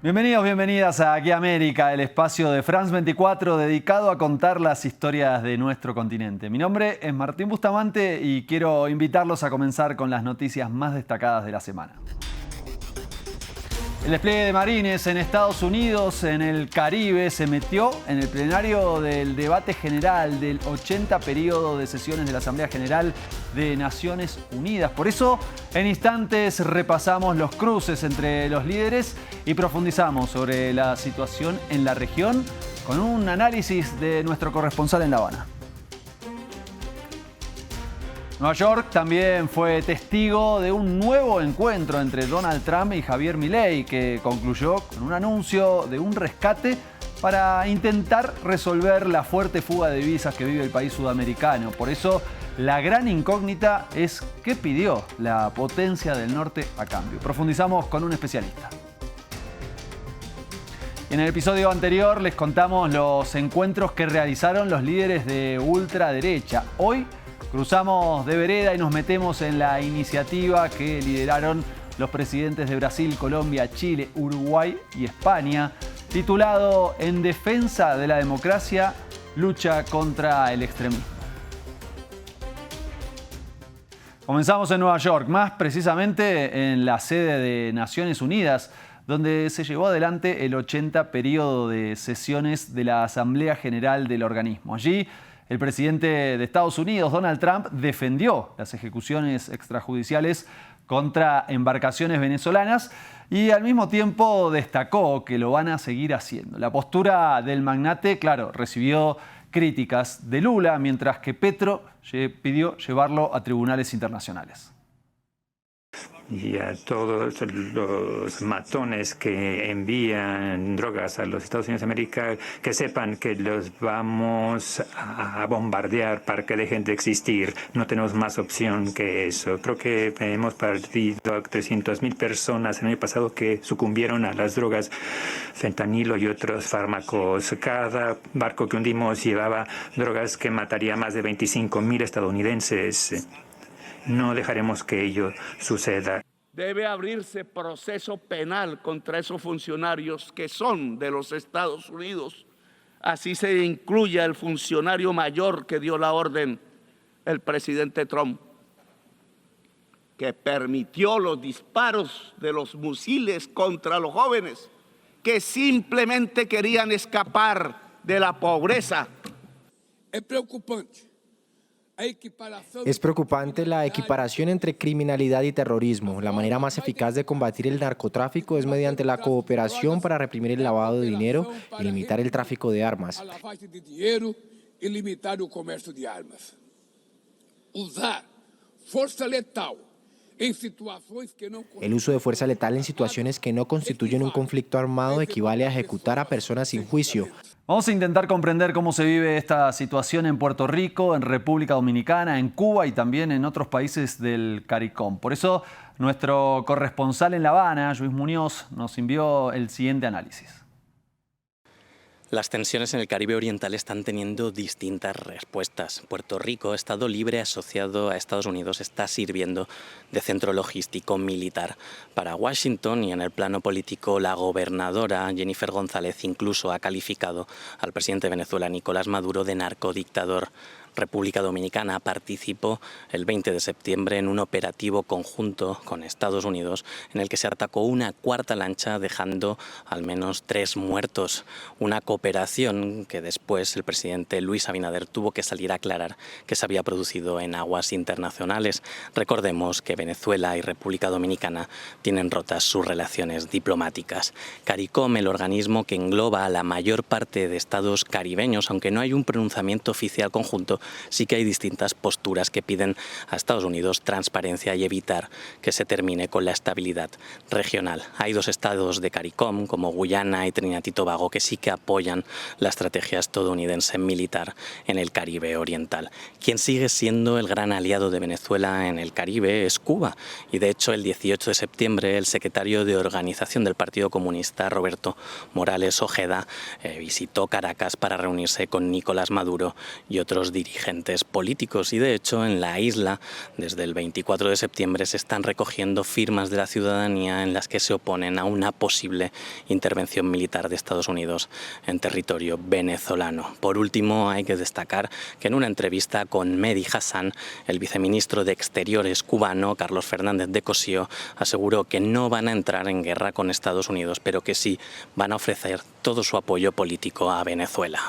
Bienvenidos, bienvenidas a Aquí América, el espacio de France 24 dedicado a contar las historias de nuestro continente. Mi nombre es Martín Bustamante y quiero invitarlos a comenzar con las noticias más destacadas de la semana. El despliegue de marines en Estados Unidos, en el Caribe, se metió en el plenario del debate general del 80 periodo de sesiones de la Asamblea General de Naciones Unidas. Por eso, en instantes repasamos los cruces entre los líderes y profundizamos sobre la situación en la región con un análisis de nuestro corresponsal en La Habana. Nueva York también fue testigo de un nuevo encuentro entre Donald Trump y Javier Milei, que concluyó con un anuncio de un rescate para intentar resolver la fuerte fuga de divisas que vive el país sudamericano. Por eso, la gran incógnita es qué pidió la potencia del norte a cambio. Profundizamos con un especialista. En el episodio anterior les contamos los encuentros que realizaron los líderes de ultraderecha. Hoy cruzamos de vereda y nos metemos en la iniciativa que lideraron los presidentes de Brasil, Colombia, Chile, Uruguay y España, titulado En defensa de la democracia, lucha contra el extremismo. Comenzamos en Nueva York, más precisamente en la sede de Naciones Unidas, donde se llevó adelante el 80 periodo de sesiones de la Asamblea General del organismo. Allí, el presidente de Estados Unidos, Donald Trump, defendió las ejecuciones extrajudiciales contra embarcaciones venezolanas y al mismo tiempo destacó que lo van a seguir haciendo. La postura del magnate, claro, recibió críticas de Lula, mientras que Petro pidió llevarlo a tribunales internacionales. Y a todos los matones que envían drogas a los Estados Unidos de América, que sepan que los vamos a bombardear para que dejen de existir. No tenemos más opción que eso. Creo que hemos perdido a 300.000 personas el año pasado que sucumbieron a las drogas, fentanilo y otros fármacos. Cada barco que hundimos llevaba drogas que mataría a más de 25.000 estadounidenses. No dejaremos que ello suceda. Debe abrirse proceso penal contra esos funcionarios que son de los Estados Unidos. Así se incluya el funcionario mayor que dio la orden, el presidente Trump, que permitió los disparos de los misiles contra los jóvenes que simplemente querían escapar de la pobreza. Es preocupante. Es preocupante la equiparación entre criminalidad y terrorismo. La manera más eficaz de combatir el narcotráfico es mediante la cooperación para reprimir el lavado de dinero y limitar el tráfico de armas. Usar fuerza letal. El uso de fuerza letal en situaciones que no constituyen un conflicto armado equivale a ejecutar a personas sin juicio. Vamos a intentar comprender cómo se vive esta situación en Puerto Rico, en República Dominicana, en Cuba y también en otros países del CARICOM. Por eso, nuestro corresponsal en La Habana, Luis Muñoz, nos envió el siguiente análisis. Las tensiones en el Caribe Oriental están teniendo distintas respuestas. Puerto Rico, Estado libre asociado a Estados Unidos, está sirviendo de centro logístico militar para Washington, y en el plano político la gobernadora Jennifer González incluso ha calificado al presidente de Venezuela, Nicolás Maduro, de narcodictador. República Dominicana participó el 20 de septiembre en un operativo conjunto con Estados Unidos en el que se atacó una cuarta lancha, dejando al menos 3 muertos. Una cooperación que después el presidente Luis Abinader tuvo que salir a aclarar que se había producido en aguas internacionales. Recordemos que Venezuela y República Dominicana tienen rotas sus relaciones diplomáticas. CARICOM, el organismo que engloba a la mayor parte de estados caribeños, aunque no hay un pronunciamiento oficial conjunto, sí que hay distintas posturas que piden a Estados Unidos transparencia y evitar que se termine con la estabilidad regional. Hay 2 estados de CARICOM, como Guyana y Trinidad y Tobago, que sí que apoyan apoyan la estrategia estadounidense militar en el Caribe Oriental. Quien sigue siendo el gran aliado de Venezuela en el Caribe es Cuba, y de hecho el 18 de septiembre el secretario de Organización del Partido Comunista, Roberto Morales Ojeda, visitó Caracas para reunirse con Nicolás Maduro y otros dirigentes políticos, y de hecho en la isla desde el 24 de septiembre se están recogiendo firmas de la ciudadanía en las que se oponen a una posible intervención militar de Estados Unidos en territorio venezolano. Por último, hay que destacar que en una entrevista con Mehdi Hassan, el viceministro de Exteriores cubano, Carlos Fernández de Cosío, aseguró que no van a entrar en guerra con Estados Unidos, pero que sí van a ofrecer todo su apoyo político a Venezuela.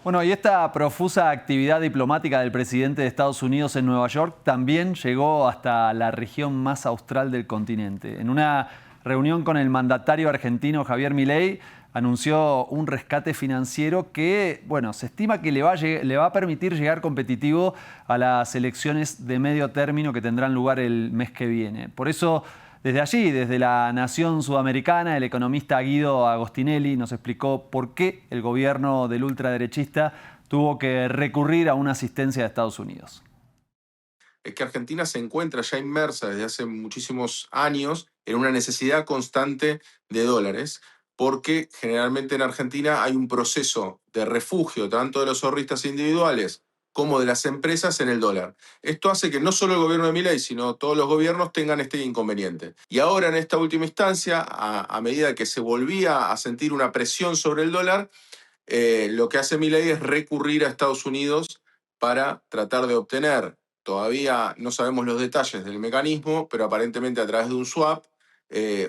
Bueno, y esta profusa actividad diplomática del presidente de Estados Unidos en Nueva York también llegó hasta la región más austral del continente. En una reunión con el mandatario argentino Javier Milei, anunció un rescate financiero que, bueno, se estima que le va a permitir llegar competitivo a las elecciones de medio término que tendrán lugar el mes que viene. Por eso, desde allí, desde la Nación Sudamericana, el economista Guido Agostinelli nos explicó por qué el gobierno del ultraderechista tuvo que recurrir a una asistencia de Estados Unidos. Es que Argentina se encuentra ya inmersa desde hace muchísimos años en una necesidad constante de dólares, porque generalmente en Argentina hay un proceso de refugio tanto de los ahorristas individuales como de las empresas en el dólar. Esto hace que no solo el gobierno de Milei, sino todos los gobiernos tengan este inconveniente. Y ahora, en esta última instancia, a medida que se volvía a sentir una presión sobre el dólar, lo que hace Milei es recurrir a Estados Unidos para tratar de obtener, todavía no sabemos los detalles del mecanismo, pero aparentemente a través de un swap,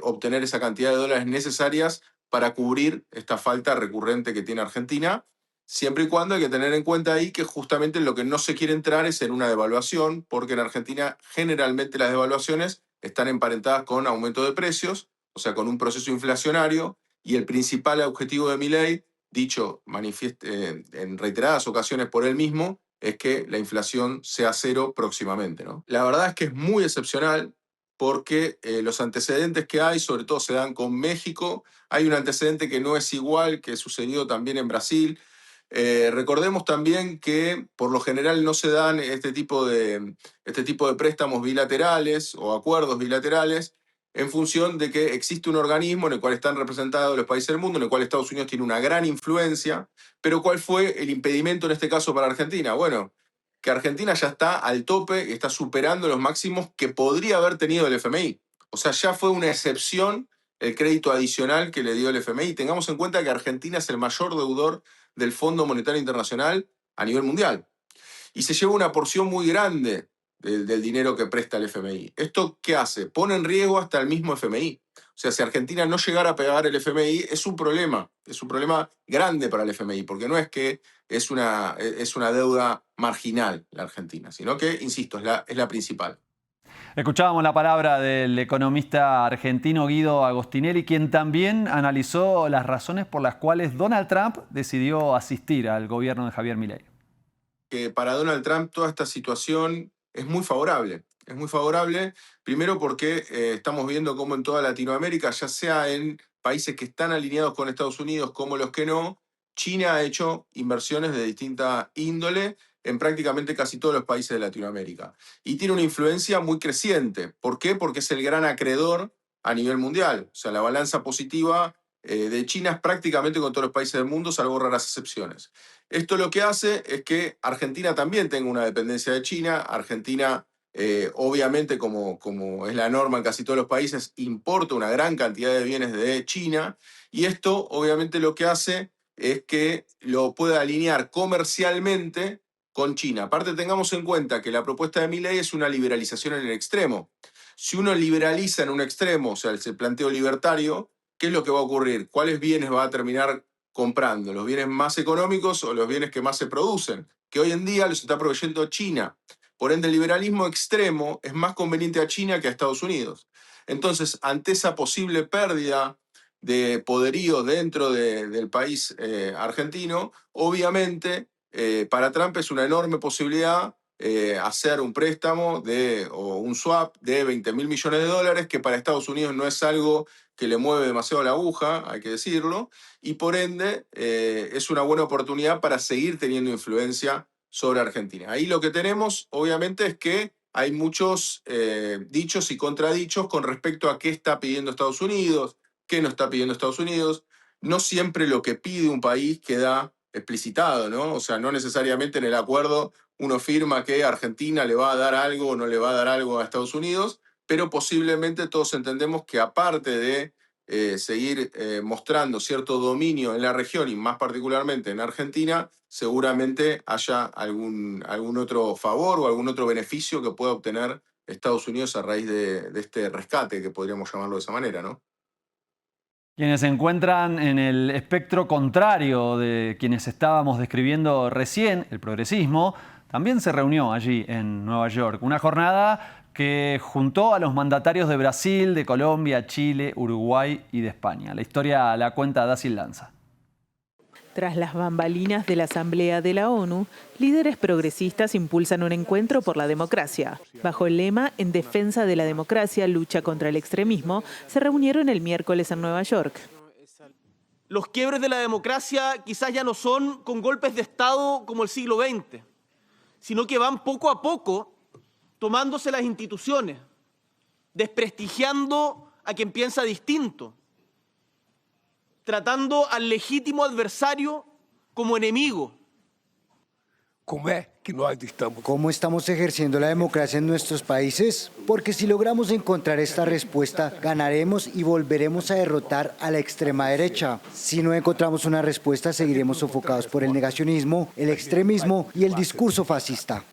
obtener esa cantidad de dólares necesarias para cubrir esta falta recurrente que tiene Argentina, siempre y cuando hay que tener en cuenta ahí que justamente lo que no se quiere entrar es en una devaluación, porque en Argentina generalmente las devaluaciones están emparentadas con aumento de precios, o sea, con un proceso inflacionario, y el principal objetivo de Milei, dicho en reiteradas ocasiones por él mismo, es que la inflación sea cero próximamente, ¿no? La verdad es que es muy excepcional porque los antecedentes que hay, sobre todo se dan con México. Hay un antecedente que no es igual, que sucedió también en Brasil. Recordemos también que por lo general no se dan este tipo de préstamos bilaterales o acuerdos bilaterales en función de que existe un organismo en el cual están representados los países del mundo, en el cual Estados Unidos tiene una gran influencia. Pero ¿cuál fue el impedimento en este caso para Argentina? Bueno, que Argentina ya está al tope, está superando los máximos que podría haber tenido el FMI. O sea, ya fue una excepción el crédito adicional que le dio el FMI. Tengamos en cuenta que Argentina es el mayor deudor del Fondo Monetario Internacional a nivel mundial. Y se lleva una porción muy grande del dinero que presta el FMI. ¿Esto qué hace? Pone en riesgo hasta el mismo FMI. O sea, si Argentina no llegara a pagar el FMI, es un problema grande para el FMI, porque no es que es una deuda marginal la Argentina, sino que, insisto, es la principal. Escuchábamos la palabra del economista argentino Guido Agostinelli, quien también analizó las razones por las cuales Donald Trump decidió asistir al gobierno de Javier Milei. Que para Donald Trump toda esta situación es muy favorable. Es muy favorable, primero porque estamos viendo cómo en toda Latinoamérica, ya sea en países que están alineados con Estados Unidos como los que no, China ha hecho inversiones de distinta índole en prácticamente casi todos los países de Latinoamérica. Y tiene una influencia muy creciente. ¿Por qué? Porque es el gran acreedor a nivel mundial. O sea, la balanza positiva de China es prácticamente con todos los países del mundo, salvo raras excepciones. Esto lo que hace es que Argentina también tenga una dependencia de China. Argentina, obviamente, como es la norma en casi todos los países, importa una gran cantidad de bienes de China. Y esto, obviamente, lo que hace es que lo pueda alinear comercialmente con China. Aparte, tengamos en cuenta que la propuesta de Milei es una liberalización en el extremo. Si uno liberaliza en un extremo, o sea, el planteo libertario, ¿qué es lo que va a ocurrir? ¿Cuáles bienes va a terminar comprando? ¿Los bienes más económicos o los bienes que más se producen? Que hoy en día los está proveyendo China. Por ende, el liberalismo extremo es más conveniente a China que a Estados Unidos. Entonces, ante esa posible pérdida de poderío dentro del país argentino, obviamente para Trump es una enorme posibilidad hacer un préstamo o un swap de 20.000 millones de dólares, que para Estados Unidos no es algo que le mueve demasiado la aguja, hay que decirlo, y por ende es una buena oportunidad para seguir teniendo influencia sobre Argentina. Ahí lo que tenemos, obviamente, es que hay muchos dichos y contradichos con respecto a qué está pidiendo Estados Unidos, qué no está pidiendo Estados Unidos. No siempre lo que pide un país queda explicitado, ¿no? O sea, no necesariamente en el acuerdo uno firma que Argentina le va a dar algo o no le va a dar algo a Estados Unidos, pero posiblemente todos entendemos que aparte de seguir mostrando cierto dominio en la región y más particularmente en Argentina, seguramente haya algún otro favor o algún otro beneficio que pueda obtener Estados Unidos a raíz de este rescate, que podríamos llamarlo de esa manera, ¿no? Quienes se encuentran en el espectro contrario de quienes estábamos describiendo recién, el progresismo, también se reunió allí en Nueva York. Una jornada que juntó a los mandatarios de Brasil, de Colombia, Chile, Uruguay y de España. La historia la cuenta Daciel Lanza. Tras las bambalinas de la Asamblea de la ONU, líderes progresistas impulsan un encuentro por la democracia. Bajo el lema "En defensa de la democracia, lucha contra el extremismo", se reunieron el miércoles en Nueva York. Los quiebres de la democracia quizás ya no son con golpes de Estado como el siglo XX, sino que van poco a poco tomándose las instituciones, desprestigiando a quien piensa distinto, tratando al legítimo adversario como enemigo. ¿Cómo estamos ejerciendo la democracia en nuestros países? Porque si logramos encontrar esta respuesta, ganaremos y volveremos a derrotar a la extrema derecha. Si no encontramos una respuesta, seguiremos sofocados por el negacionismo, el extremismo y el discurso fascista.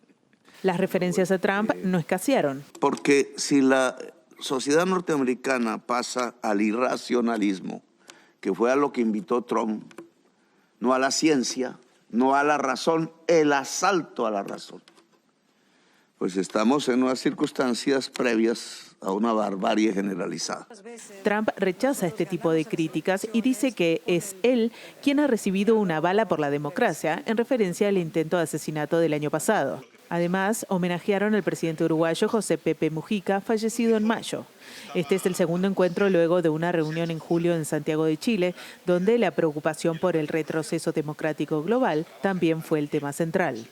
Las referencias a Trump no escasearon. Porque si la sociedad norteamericana pasa al irracionalismo, que fue a lo que invitó Trump, no a la ciencia, no a la razón, el asalto a la razón, pues estamos en unas circunstancias previas a una barbarie generalizada. Trump rechaza este tipo de críticas y dice que es él quien ha recibido una bala por la democracia, en referencia al intento de asesinato del año pasado. Además, homenajearon al presidente uruguayo José Pepe Mujica, fallecido en mayo. Este es el segundo encuentro luego de una reunión en julio en Santiago de Chile, donde la preocupación por el retroceso democrático global también fue el tema central.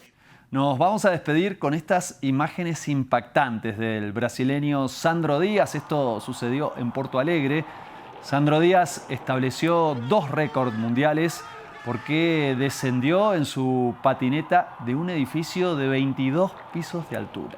Nos vamos a despedir con estas imágenes impactantes del brasileño Sandro Díaz. Esto sucedió en Porto Alegre. Sandro Díaz estableció 2 récords mundiales porque descendió en su patineta de un edificio de 22 pisos de altura.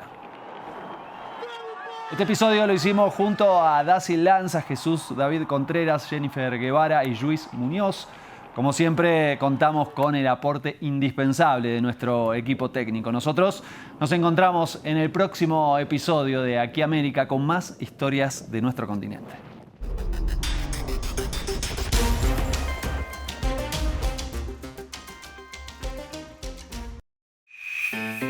Este episodio lo hicimos junto a Daciel Lanza, Jesús David Contreras, Jennifer Guevara y Luis Muñoz. Como siempre, contamos con el aporte indispensable de nuestro equipo técnico. Nosotros nos encontramos en el próximo episodio de Aquí América con más historias de nuestro continente.